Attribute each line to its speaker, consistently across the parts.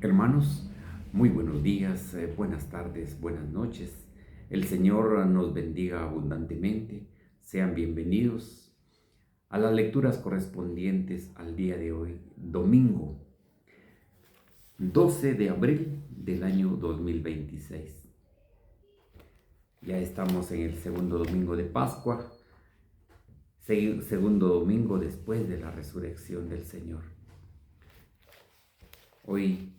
Speaker 1: Hermanos, muy buenos días, buenas tardes, buenas noches. El Señor nos bendiga abundantemente. Sean bienvenidos a las lecturas correspondientes al día de hoy, domingo 12 de abril del año 2026. Ya estamos en el segundo domingo de Pascua, segundo domingo después de la resurrección del Señor. Hoy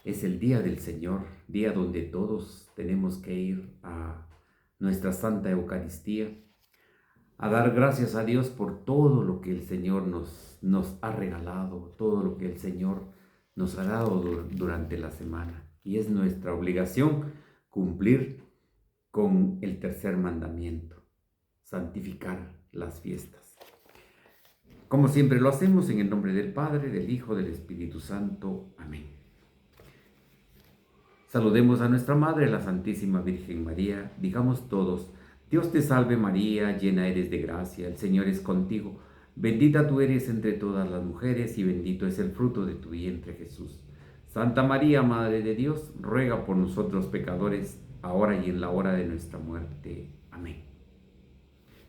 Speaker 1: es el día del Señor, día donde todos tenemos que ir a nuestra Santa Eucaristía, a dar gracias a Dios por todo lo que el Señor nos ha regalado, todo lo que el Señor nos ha dado durante la semana. Y es nuestra obligación cumplir con el tercer mandamiento, santificar las fiestas. Como siempre lo hacemos en el nombre del Padre, del Hijo, del Espíritu Santo. Amén. Saludemos a nuestra Madre, la Santísima Virgen María. Digamos todos: Dios te salve María, llena eres de gracia, el Señor es contigo. Bendita tú eres entre todas las mujeres y bendito es el fruto de tu vientre Jesús. Santa María, Madre de Dios, ruega por nosotros pecadores, ahora y en la hora de nuestra muerte. Amén.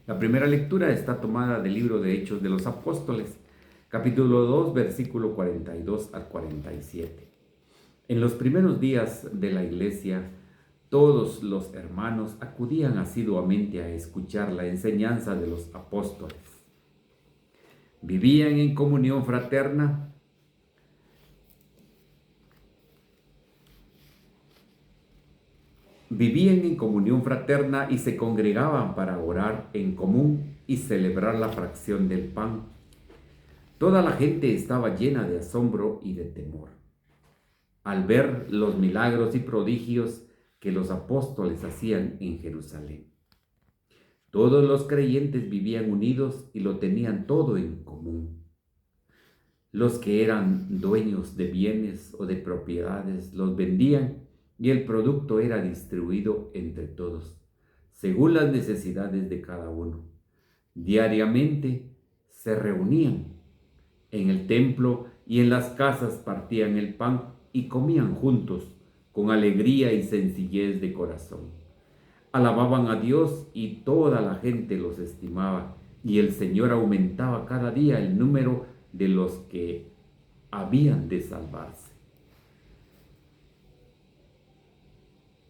Speaker 1: La primera lectura está tomada del libro de Hechos de los Apóstoles, capítulo 2, versículo 42 al 47. En los primeros días de la iglesia, todos los hermanos acudían asiduamente a escuchar la enseñanza de los apóstoles. Vivían en comunión fraterna y se congregaban para orar en común y celebrar la fracción del pan. Toda la gente estaba llena de asombro y de temor al ver los milagros y prodigios que los apóstoles hacían en Jerusalén. Todos los creyentes vivían unidos y lo tenían todo en común. Los que eran dueños de bienes o de propiedades los vendían y el producto era distribuido entre todos, según las necesidades de cada uno. Diariamente se reunían en el templo y en las casas, partían el pan y comían juntos con alegría y sencillez de corazón. Alababan a Dios y toda la gente los estimaba, y el Señor aumentaba cada día el número de los que habían de salvarse.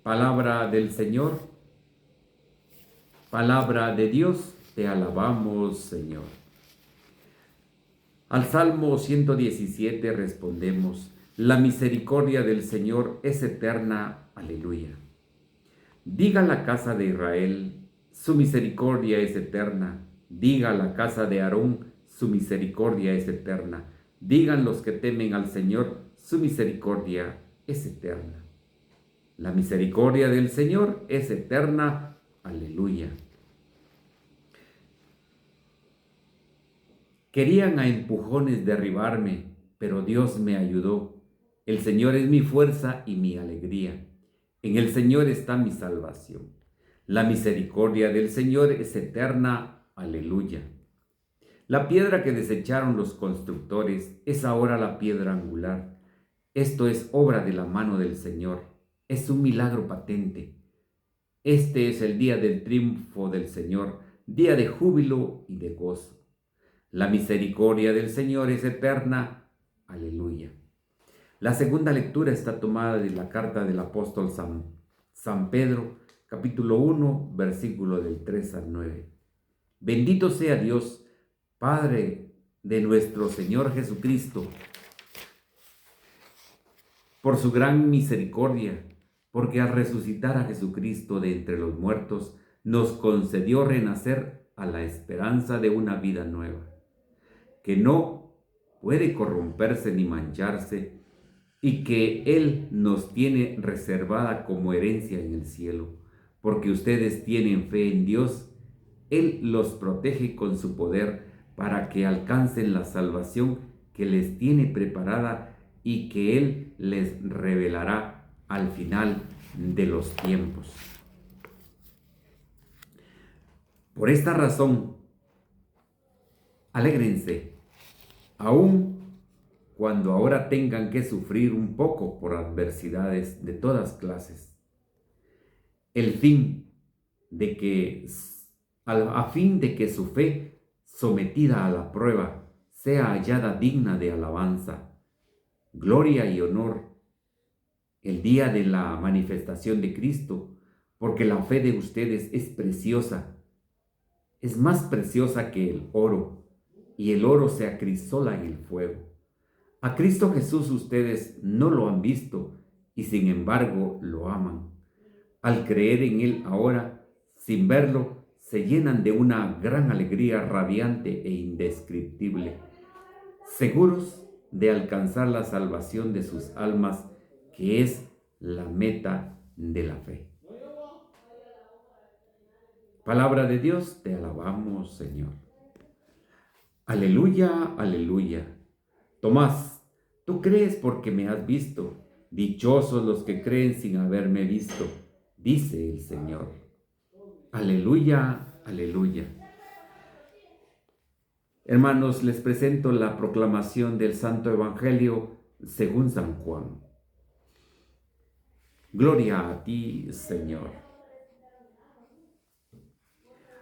Speaker 1: Palabra del Señor, palabra de Dios, te alabamos, Señor. Al Salmo 117 respondemos: la misericordia del Señor es eterna. Aleluya. Diga la casa de Israel: su misericordia es eterna. Diga la casa de Aarón: su misericordia es eterna. Digan los que temen al Señor: su misericordia es eterna. La misericordia del Señor es eterna. Aleluya. Querían a empujones derribarme, pero Dios me ayudó. El Señor es mi fuerza y mi alegría. En el Señor está mi salvación. La misericordia del Señor es eterna. Aleluya. La piedra que desecharon los constructores es ahora la piedra angular. Esto es obra de la mano del Señor. Es un milagro patente. Este es el día del triunfo del Señor, día de júbilo y de gozo. La misericordia del Señor es eterna. Aleluya. La segunda lectura está tomada de la carta del apóstol San Pedro, capítulo 1, versículo del 3 al 9. Bendito sea Dios, Padre de nuestro Señor Jesucristo, por su gran misericordia, porque al resucitar a Jesucristo de entre los muertos, nos concedió renacer a la esperanza de una vida nueva, que no puede corromperse ni mancharse, y que Él nos tiene reservada como herencia en el cielo, porque ustedes tienen fe en Dios. Él los protege con su poder para que alcancen la salvación que les tiene preparada y que Él les revelará al final de los tiempos. Por esta razón, alégrense, aún cuando ahora tengan que sufrir un poco por adversidades de todas clases. El fin de que, a fin de que su fe, sometida a la prueba, sea hallada digna de alabanza, gloria y honor el día de la manifestación de Cristo, porque la fe de ustedes es preciosa, es más preciosa que el oro, y el oro se acrisola en el fuego. A Cristo Jesús ustedes no lo han visto y sin embargo lo aman. Al creer en Él ahora, sin verlo, se llenan de una gran alegría radiante e indescriptible, seguros de alcanzar la salvación de sus almas, que es la meta de la fe. Palabra de Dios, te alabamos, Señor. Aleluya, aleluya. Tomás, tú crees porque me has visto. Dichosos los que creen sin haberme visto, dice el Señor. Aleluya, aleluya. Hermanos, les presento la proclamación del Santo Evangelio según San Juan. Gloria a ti, Señor.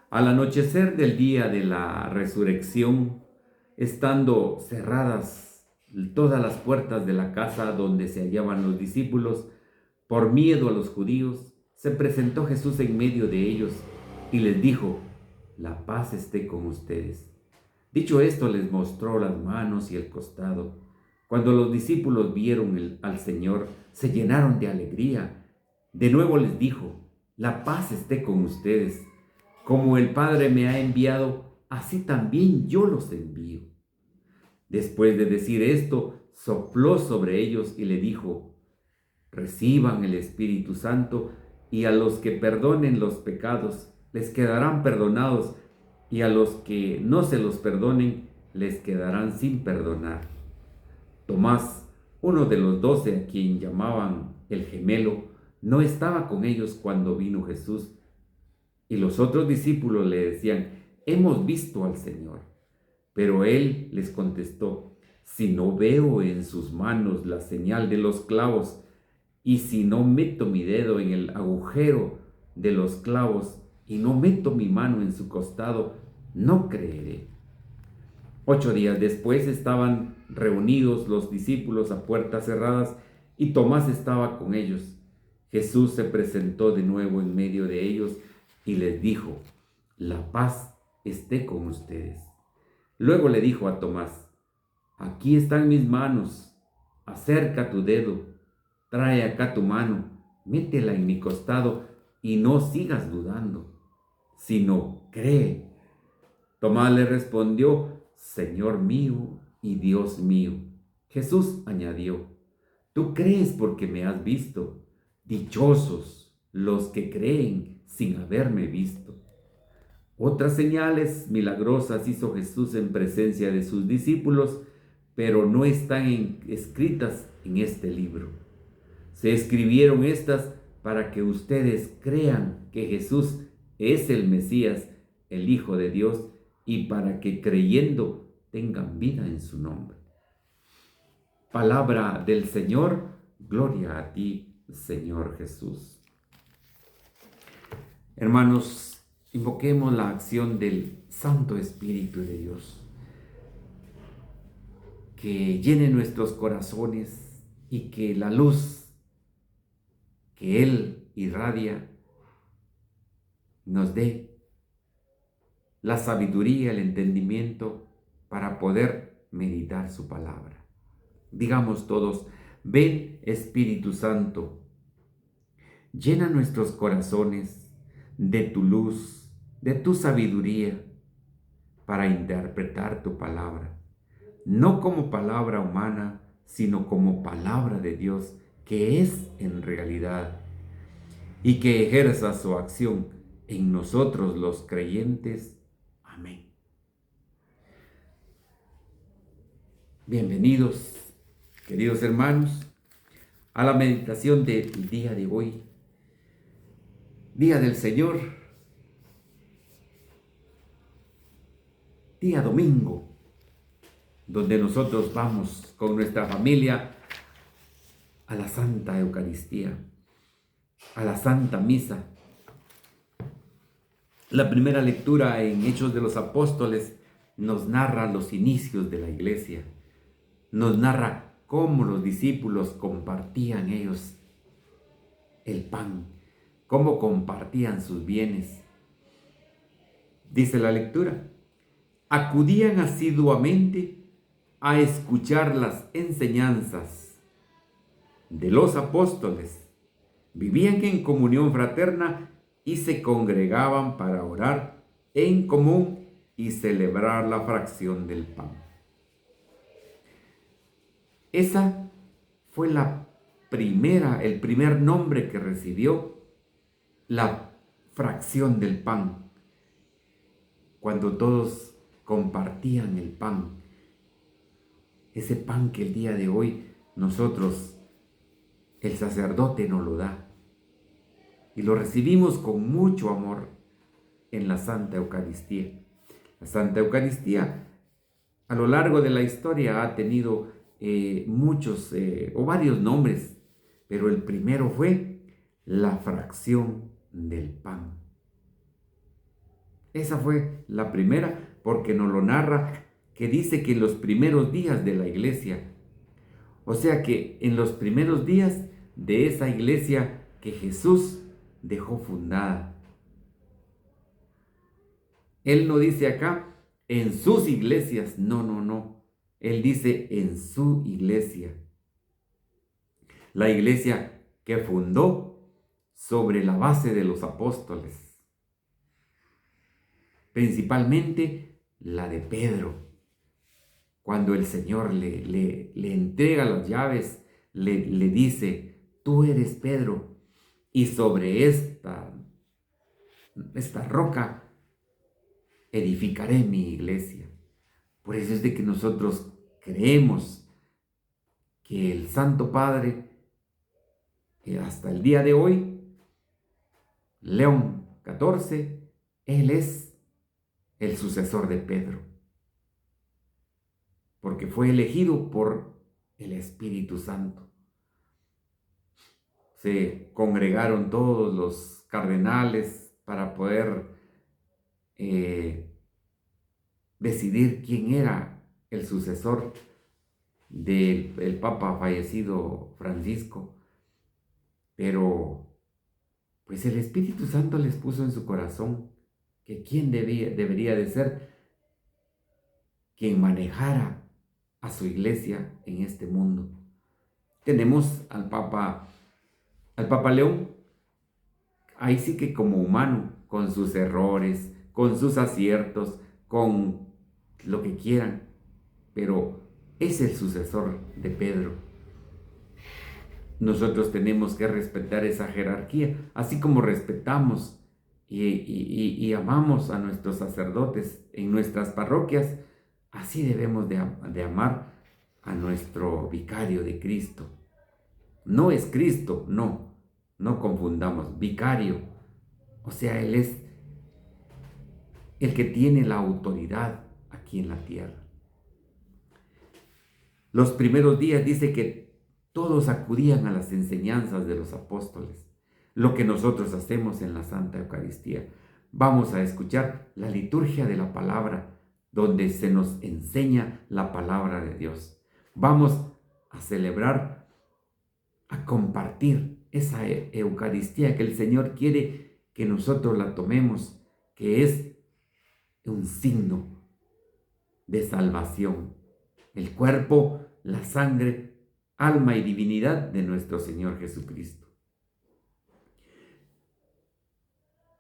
Speaker 1: Al anochecer del día de la resurrección, estando cerradas todas las puertas de la casa donde se hallaban los discípulos, por miedo a los judíos, se presentó Jesús en medio de ellos y les dijo: la paz esté con ustedes. Dicho esto, les mostró las manos y el costado. Cuando los discípulos vieron al Señor, se llenaron de alegría. De nuevo les dijo: la paz esté con ustedes. Como el Padre me ha enviado, así también yo los envío. Después de decir esto, sopló sobre ellos y le dijo: reciban el Espíritu Santo, y a los que perdonen los pecados les quedarán perdonados, y a los que no se los perdonen les quedarán sin perdonar. Tomás, uno de los 12 a quien llamaban el gemelo, no estaba con ellos cuando vino Jesús. Y los otros discípulos le decían: hemos visto al Señor. Pero él les contestó: si no veo en sus manos la señal de los clavos, y si no meto mi dedo en el agujero de los clavos, y no meto mi mano en su costado, no creeré. 8 días después estaban reunidos los discípulos a puertas cerradas, y Tomás estaba con ellos. Jesús se presentó de nuevo en medio de ellos y les dijo: la paz esté con ustedes. Luego le dijo a Tomás: aquí están mis manos, acerca tu dedo, trae acá tu mano, métela en mi costado y no sigas dudando, sino cree. Tomás le respondió: Señor mío y Dios mío. Jesús añadió: tú crees porque me has visto. Dichosos los que creen sin haberme visto. Otras señales milagrosas hizo Jesús en presencia de sus discípulos, pero no están escritas en este libro. Se escribieron estas para que ustedes crean que Jesús es el Mesías, el Hijo de Dios, y para que creyendo tengan vida en su nombre. Palabra del Señor, gloria a ti, Señor Jesús. Hermanos, invoquemos la acción del Santo Espíritu de Dios, que llene nuestros corazones y que la luz que Él irradia nos dé la sabiduría, el entendimiento para poder meditar su palabra. Digamos todos: ven, Espíritu Santo, llena nuestros corazones de tu luz, de tu sabiduría, para interpretar tu palabra, no como palabra humana, sino como palabra de Dios, que es en realidad, y que ejerza su acción en nosotros los creyentes. Amén. Bienvenidos, queridos hermanos, a la meditación del día de hoy, Día del Señor, día domingo. donde nosotros vamos con nuestra familia a la Santa Eucaristía, a la Santa Misa. La primera lectura en Hechos de los Apóstoles nos narra los inicios de la iglesia, nos narra cómo los discípulos compartían ellos el pan, cómo compartían sus bienes. Dice la lectura: acudían asiduamente a escuchar las enseñanzas de los apóstoles, vivían en comunión fraterna y se congregaban para orar en común y celebrar la fracción del pan. Esa fue el primer nombre que recibió la fracción del pan, cuando todos compartían el pan, ese pan que el día de hoy nosotros, el sacerdote nos lo da y lo recibimos con mucho amor en la Santa Eucaristía. La Santa Eucaristía a lo largo de la historia ha tenido muchos o varios nombres, pero el primero fue la fracción del pan. Esa fue la primera, porque nos lo narra, que dice que en los primeros días de la iglesia, o sea que en los primeros días de esa iglesia que Jesús dejó fundada. Él no dice acá en sus iglesias, no. Él dice en su iglesia. La iglesia que fundó sobre la base de los apóstoles. Principalmente la de Pedro. Cuando el Señor le entrega las llaves, le dice: tú eres Pedro, y sobre esta roca edificaré mi iglesia. Por eso es de que nosotros creemos que el Santo Padre, hasta el día de hoy, León XIV, él es el sucesor de Pedro, porque fue elegido por el Espíritu Santo. Se congregaron todos los cardenales para poder decidir quién era el sucesor del Papa fallecido Francisco. Pero pues el Espíritu Santo les puso en su corazón que quién debería de ser quien manejara a su iglesia en este mundo. Tenemos al Papa León, ahí sí que como humano, con sus errores, con sus aciertos, con lo que quieran, pero es el sucesor de Pedro. Nosotros tenemos que respetar esa jerarquía, así como respetamos y amamos a nuestros sacerdotes en nuestras parroquias, así debemos de amar a nuestro vicario de Cristo. No es Cristo, no confundamos, vicario. O sea, Él es el que tiene la autoridad aquí en la tierra. Los primeros días dice que todos acudían a las enseñanzas de los apóstoles, lo que nosotros hacemos en la Santa Eucaristía. Vamos a escuchar la liturgia de la palabra, donde se nos enseña la palabra de Dios. Vamos a celebrar, a compartir esa Eucaristía que el Señor quiere que nosotros la tomemos, que es un signo de salvación. El cuerpo, la sangre, alma y divinidad de nuestro Señor Jesucristo.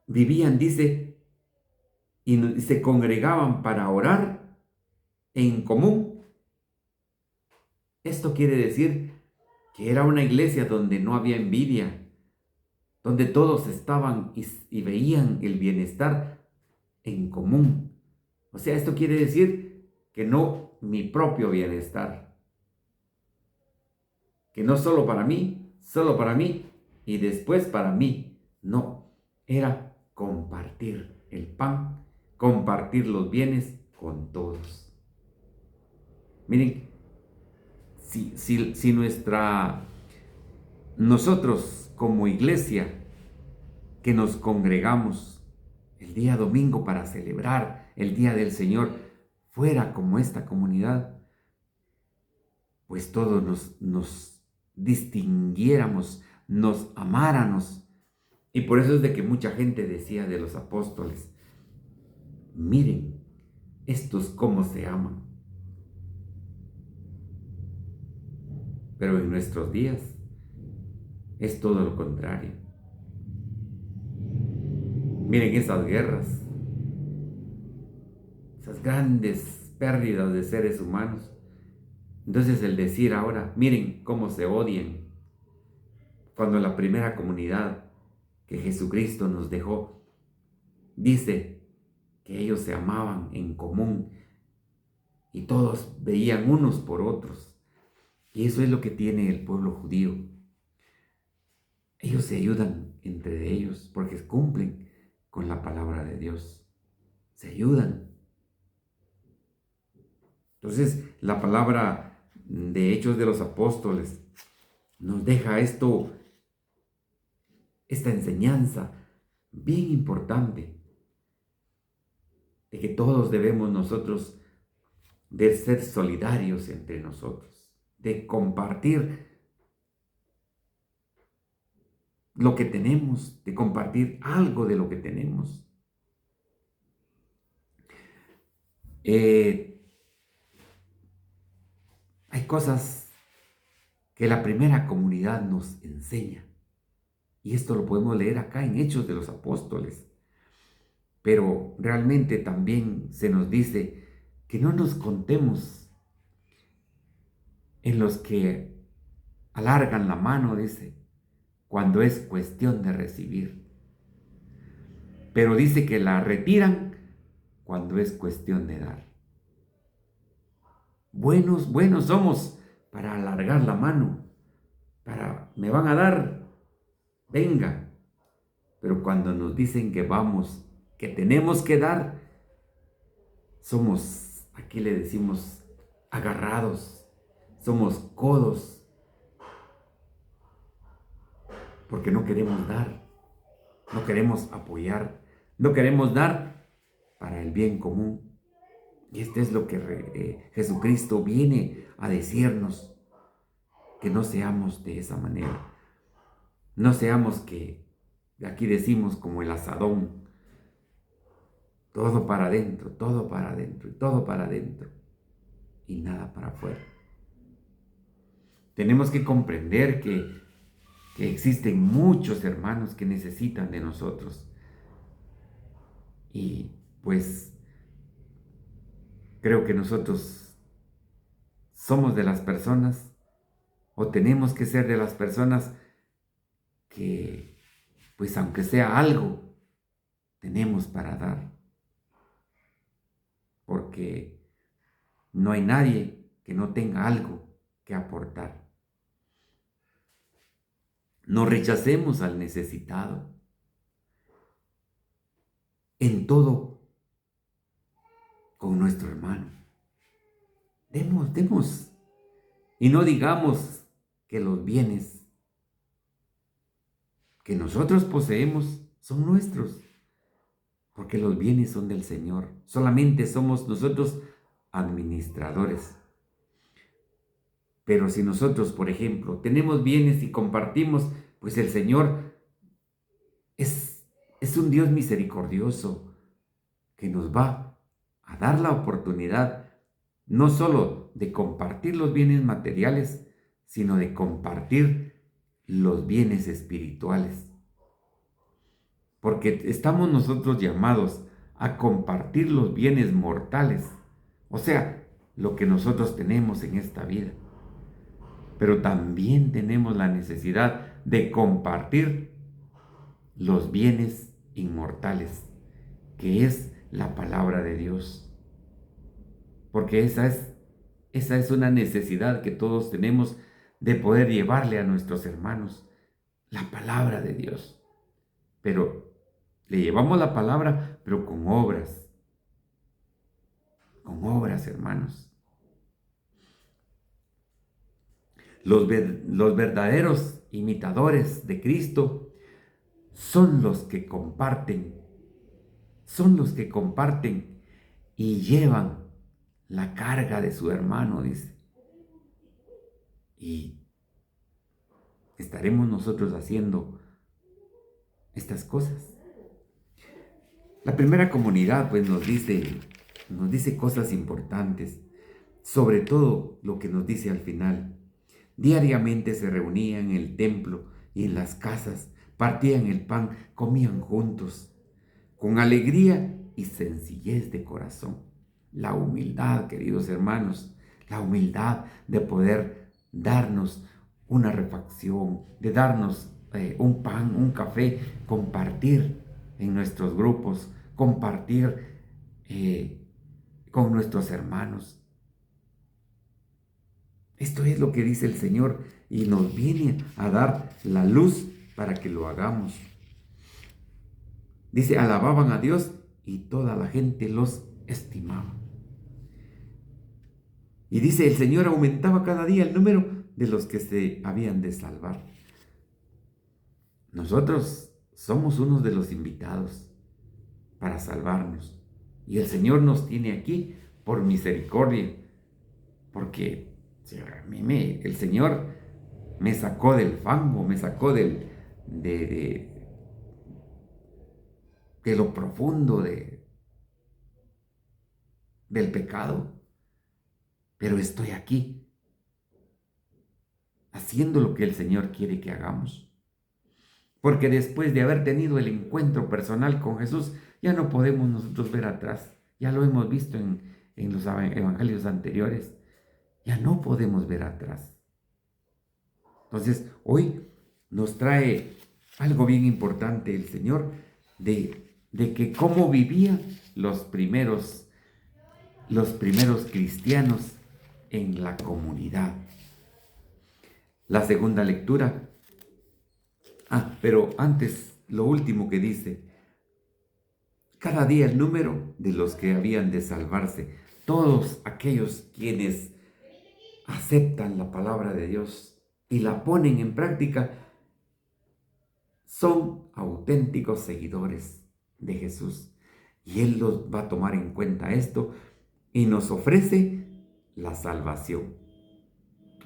Speaker 1: Vivían, dice, y se congregaban para orar en común. Esto quiere decir que era una iglesia donde no había envidia, donde todos estaban y veían el bienestar en común. O sea, esto quiere decir que no mi propio bienestar, que no solo para mí y después para mí. No, era compartir el pan, compartir los bienes con todos. Miren, si nosotros como iglesia que nos congregamos el día domingo para celebrar el día del Señor, fuera como esta comunidad, pues todos nos distinguiéramos, nos amáramos. Y por eso es de que mucha gente decía de los apóstoles, miren, estos cómo se aman. Pero en nuestros días es todo lo contrario. Miren esas guerras, esas grandes pérdidas de seres humanos. Entonces el decir ahora, miren cómo se odian, cuando la primera comunidad que Jesucristo nos dejó, dice que ellos se amaban en común y todos veían unos por otros. Y eso es lo que tiene el pueblo judío. Ellos se ayudan entre ellos porque cumplen con la palabra de Dios. Se ayudan. Entonces, la palabra de Hechos de los Apóstoles nos deja esta enseñanza bien importante de que todos debemos nosotros de ser solidarios entre nosotros, de compartir lo que tenemos, de compartir algo de lo que tenemos. Hay cosas que la primera comunidad nos enseña. Y esto lo podemos leer acá en Hechos de los Apóstoles. Pero realmente también se nos dice que no nos contemos en los que alargan la mano, dice, cuando es cuestión de recibir. Pero dice que la retiran cuando es cuestión de dar. Buenos somos para alargar la mano, me van a dar, venga. Pero cuando nos dicen que vamos, que tenemos que dar, somos, aquí le decimos, agarrados, somos codos, porque no queremos dar, no queremos apoyar, no queremos dar para el bien común. Y esto es lo que Jesucristo viene a decirnos, que no seamos de esa manera. No seamos que, aquí decimos como el asadón, todo para adentro, todo para adentro, y todo para adentro, y nada para afuera. Tenemos que comprender que existen muchos hermanos que necesitan de nosotros. Y pues creo que nosotros somos de las personas, o tenemos que ser de las personas que, pues aunque sea algo, tenemos para dar. Porque no hay nadie que no tenga algo que aportar. No rechacemos al necesitado. En todo, con nuestro hermano. Demos. Y no digamos que los bienes que nosotros poseemos son nuestros, porque los bienes son del Señor. Solamente somos nosotros administradores. Pero si nosotros, por ejemplo, tenemos bienes y compartimos, pues el Señor es un Dios misericordioso que nos va a dar la oportunidad no solo de compartir los bienes materiales, sino de compartir los bienes espirituales. Porque estamos nosotros llamados a compartir los bienes mortales, o sea, lo que nosotros tenemos en esta vida. Pero también tenemos la necesidad de compartir los bienes inmortales, que es la palabra de Dios. Porque esa es una necesidad que todos tenemos de poder llevarle a nuestros hermanos la palabra de Dios. Pero le llevamos la palabra, pero con obras, hermanos. Los verdaderos imitadores de Cristo son los que comparten y llevan la carga de su hermano, dice. Y estaremos nosotros haciendo estas cosas. La primera comunidad pues nos dice cosas importantes, sobre todo lo que nos dice al final. Diariamente se reunían en el templo y en las casas, partían el pan, comían juntos, con alegría y sencillez de corazón. La humildad, queridos hermanos, la humildad de poder darnos una refacción, de darnos un pan, un café, compartir en nuestros grupos, compartir con nuestros hermanos. Esto es lo que dice el Señor y nos viene a dar la luz para que lo hagamos. Dice, alababan a Dios y toda la gente los estimaba. Y dice, el Señor aumentaba cada día el número de los que se habían de salvar. Nosotros somos unos de los invitados para salvarnos. Y el Señor nos tiene aquí por misericordia, porque el Señor me sacó del fango, me sacó de lo profundo del pecado. Pero estoy aquí, haciendo lo que el Señor quiere que hagamos. Porque después de haber tenido el encuentro personal con Jesús, ya no podemos nosotros ver atrás. Ya lo hemos visto en los evangelios anteriores. Ya no podemos ver atrás. Entonces, hoy nos trae algo bien importante el Señor de que cómo vivían los primeros cristianos en la comunidad. La segunda lectura. Pero antes, lo último que dice, cada día el número de los que habían de salvarse, todos aquellos quienes aceptan la palabra de Dios y la ponen en práctica, son auténticos seguidores de Jesús. Y Él los va a tomar en cuenta esto y nos ofrece la salvación.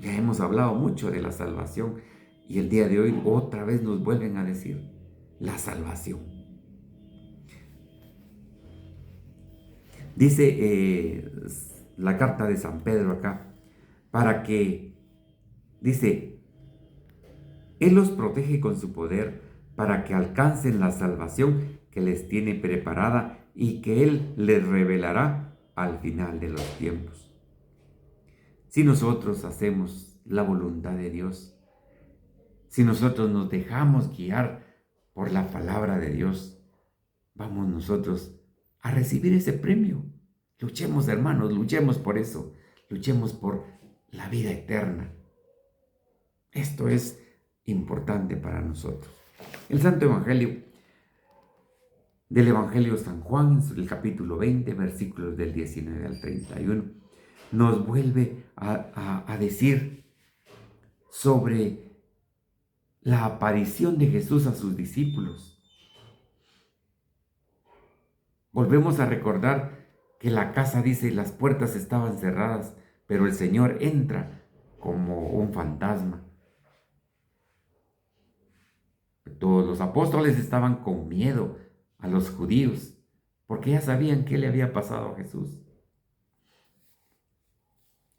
Speaker 1: Ya hemos hablado mucho de la salvación y el día de hoy otra vez nos vuelven a decir la salvación. Dice la carta de San Pedro acá, para que, dice, Él los protege con su poder para que alcancen la salvación que les tiene preparada y que Él les revelará al final de los tiempos. Si nosotros hacemos la voluntad de Dios, si nosotros nos dejamos guiar por la palabra de Dios, vamos nosotros a recibir ese premio. Luchemos, hermanos, luchemos por eso. Luchemos por la vida eterna. Esto es importante para nosotros. El Santo Evangelio del Evangelio de San Juan, en el capítulo 20, versículos del 19 al 31, nos vuelve a decir sobre la aparición de Jesús a sus discípulos. Volvemos a recordar que la casa, dice, las puertas estaban cerradas, pero el Señor entra como un fantasma. Todos los apóstoles estaban con miedo a los judíos, porque ya sabían qué le había pasado a Jesús.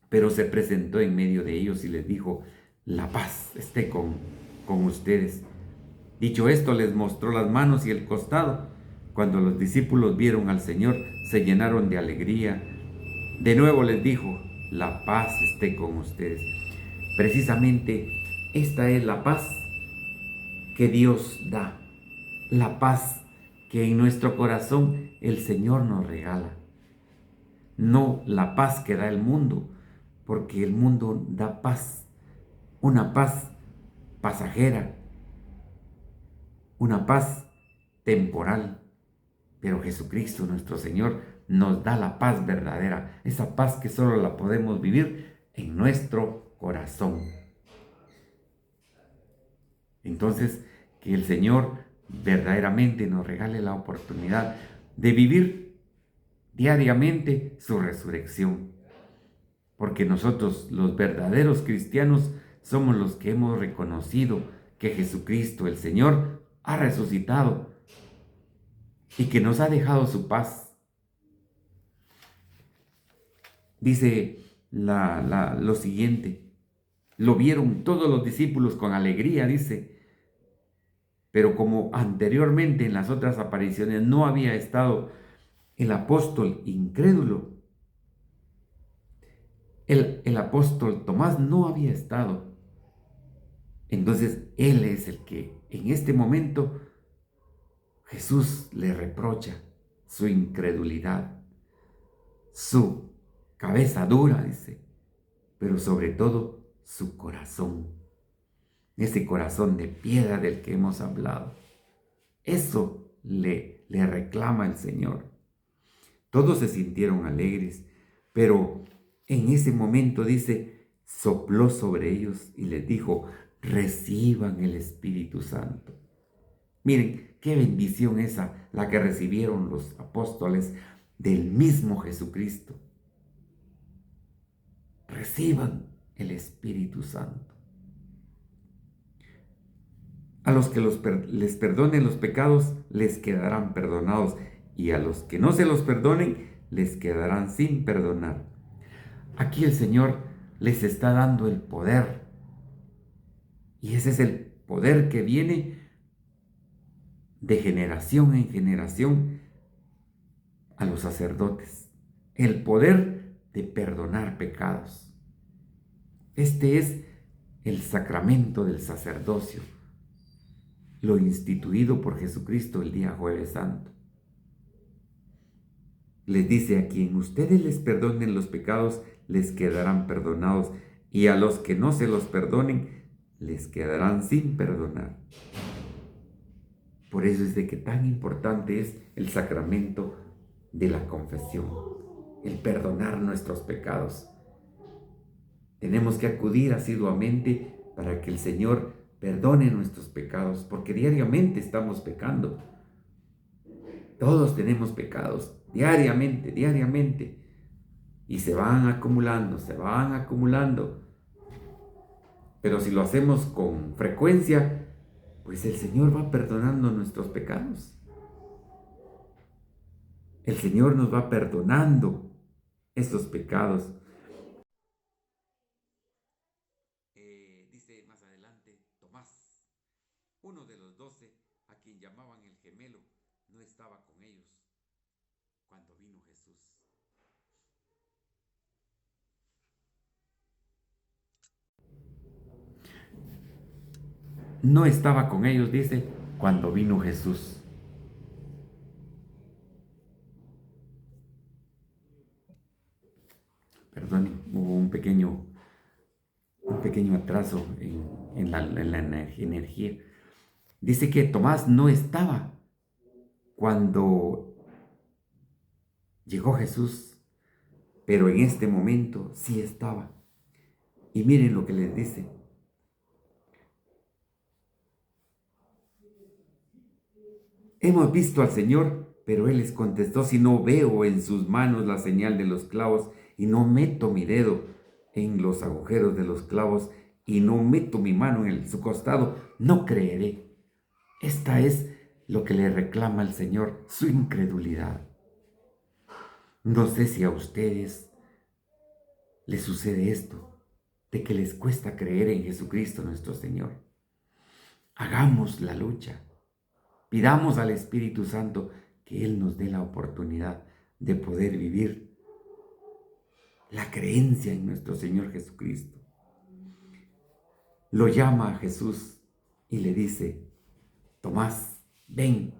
Speaker 1: Pero se presentó en medio de ellos y les dijo, la paz esté con ustedes. Dicho esto, les mostró las manos y el costado. Cuando los discípulos vieron al Señor, se llenaron de alegría. De nuevo les dijo, la paz esté con ustedes. Precisamente esta es la paz que Dios da, la paz que en nuestro corazón el Señor nos regala. No la paz que da el mundo, porque el mundo da paz, una paz pasajera, una paz temporal. Pero Jesucristo, nuestro Señor, nos da la paz verdadera, esa paz que solo la podemos vivir en nuestro corazón. Entonces, que el Señor verdaderamente nos regale la oportunidad de vivir diariamente su resurrección. Porque nosotros, los verdaderos cristianos, somos los que hemos reconocido que Jesucristo, el Señor, ha resucitado y que nos ha dejado su paz. Dice lo siguiente: lo vieron todos los discípulos con alegría, dice, pero como anteriormente en las otras apariciones no había estado el apóstol incrédulo, el apóstol Tomás no había estado. Entonces él es el que en este momento Jesús le reprocha su incredulidad, su cabeza dura, dice, pero sobre todo su corazón, ese corazón de piedra del que hemos hablado. Eso le reclama el Señor. Todos se sintieron alegres, pero en ese momento, dice, sopló sobre ellos y les dijo: reciban el Espíritu Santo. Miren, qué bendición esa, la que recibieron los apóstoles del mismo Jesucristo. Reciban el Espíritu Santo. A los que les perdonen los pecados, les quedarán perdonados, y a los que no se los perdonen, les quedarán sin perdonar. Aquí el Señor les está dando el poder, y ese es el poder que viene de generación en generación a los sacerdotes, el poder de perdonar pecados. Este es el sacramento del sacerdocio, lo instituido por Jesucristo el día Jueves Santo. Les dice: a quien ustedes les perdonen los pecados, les quedarán perdonados, y a los que no se los perdonen, les quedarán sin perdonar. Por eso es de que tan importante es el sacramento de la confesión, el perdonar nuestros pecados. Tenemos que acudir asiduamente para que el Señor perdone nuestros pecados, porque diariamente estamos pecando. Todos tenemos pecados, diariamente, y se van acumulando. Pero si lo hacemos con frecuencia, pues el Señor va perdonando nuestros pecados. El Señor nos va perdonando esos pecados. Dice más adelante, Tomás, uno de los 12, a quien llamaban el gemelo, no estaba con ellos cuando vino Jesús. No estaba con ellos, dice, cuando vino Jesús. Perdón, hubo un pequeño atraso en la energía. Dice que Tomás no estaba cuando llegó Jesús, pero en este momento sí estaba. Y miren lo que les dice: hemos visto al Señor. Pero él les contestó: si no veo en sus manos la señal de los clavos, y no meto mi dedo en los agujeros de los clavos, y no meto mi mano en su costado, no creeré. Esta es lo que le reclama el Señor, su incredulidad. No sé si a ustedes les sucede esto, de que les cuesta creer en Jesucristo nuestro Señor. Hagamos la lucha. Pidamos al Espíritu Santo que Él nos dé la oportunidad de poder vivir la creencia en nuestro Señor Jesucristo. Lo llama a Jesús y le dice: Tomás, ven,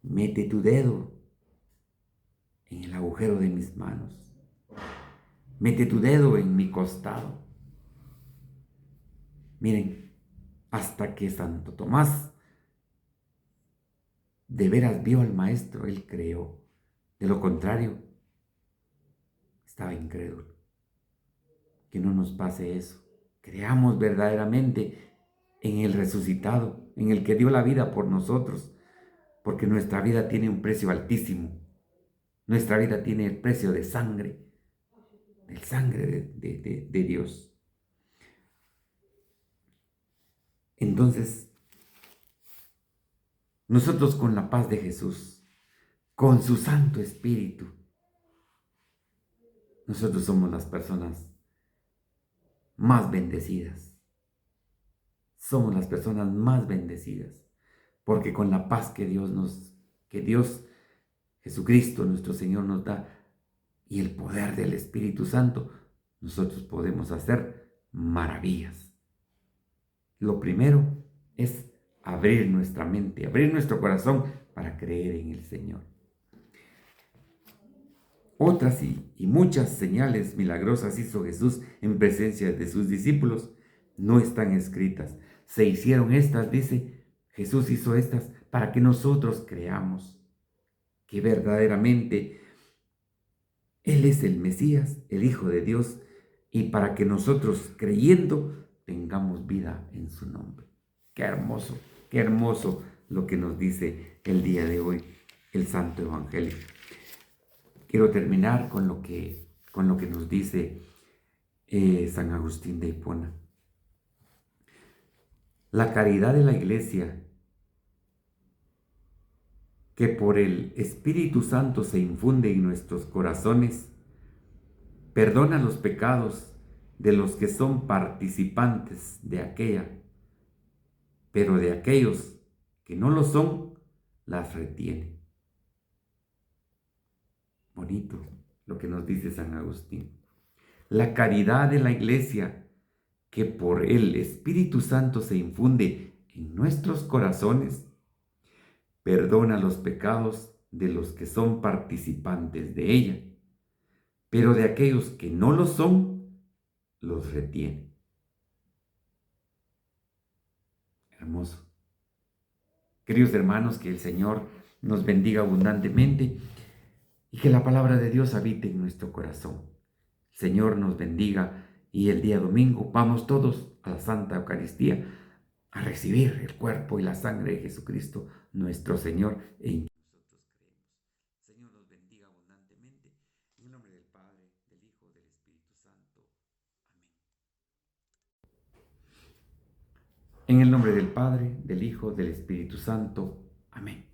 Speaker 1: mete tu dedo en el agujero de mis manos. Mete tu dedo en mi costado. Miren, hasta que Santo Tomás de veras vio al Maestro, él creó. De lo contrario, estaba incrédulo. Que no nos pase eso. Creamos verdaderamente en el resucitado, en el que dio la vida por nosotros, porque nuestra vida tiene un precio altísimo. Nuestra vida tiene el precio de sangre, del sangre de Dios. Entonces, nosotros con la paz de Jesús, con su Santo Espíritu, nosotros somos las personas más bendecidas. Somos las personas más bendecidas, porque con la paz que Dios, Jesucristo, nuestro Señor, nos da, y el poder del Espíritu Santo, nosotros podemos hacer maravillas. Lo primero es abrir nuestra mente, abrir nuestro corazón para creer en el Señor. Otras y muchas señales milagrosas hizo Jesús en presencia de sus discípulos. No están escritas. Se hicieron estas, dice, Jesús hizo estas para que nosotros creamos que verdaderamente Él es el Mesías, el Hijo de Dios, y para que nosotros creyendo tengamos vida en su nombre. Qué hermoso lo que nos dice el día de hoy el Santo Evangelio. Quiero terminar con lo que nos dice San Agustín de Hipona. La caridad de la Iglesia, que por el Espíritu Santo se infunde en nuestros corazones, perdona los pecados de los que son participantes de aquella, pero de aquellos que no lo son, las retiene. Bonito lo que nos dice San Agustín. La caridad de la Iglesia, que por el Espíritu Santo se infunde en nuestros corazones, perdona los pecados de los que son participantes de ella, pero de aquellos que no lo son, los retiene. Hermoso. Queridos hermanos, que el Señor nos bendiga abundantemente y que la palabra de Dios habite en nuestro corazón. El Señor nos bendiga y el día domingo vamos todos a la Santa Eucaristía a recibir el cuerpo y la sangre de Jesucristo, nuestro Señor, en quien nosotros creemos. El Señor nos bendiga abundantemente. En el nombre del Padre, del Hijo, del Espíritu Santo. Amén. En el nombre del Padre, del Hijo, del Espíritu Santo. Amén.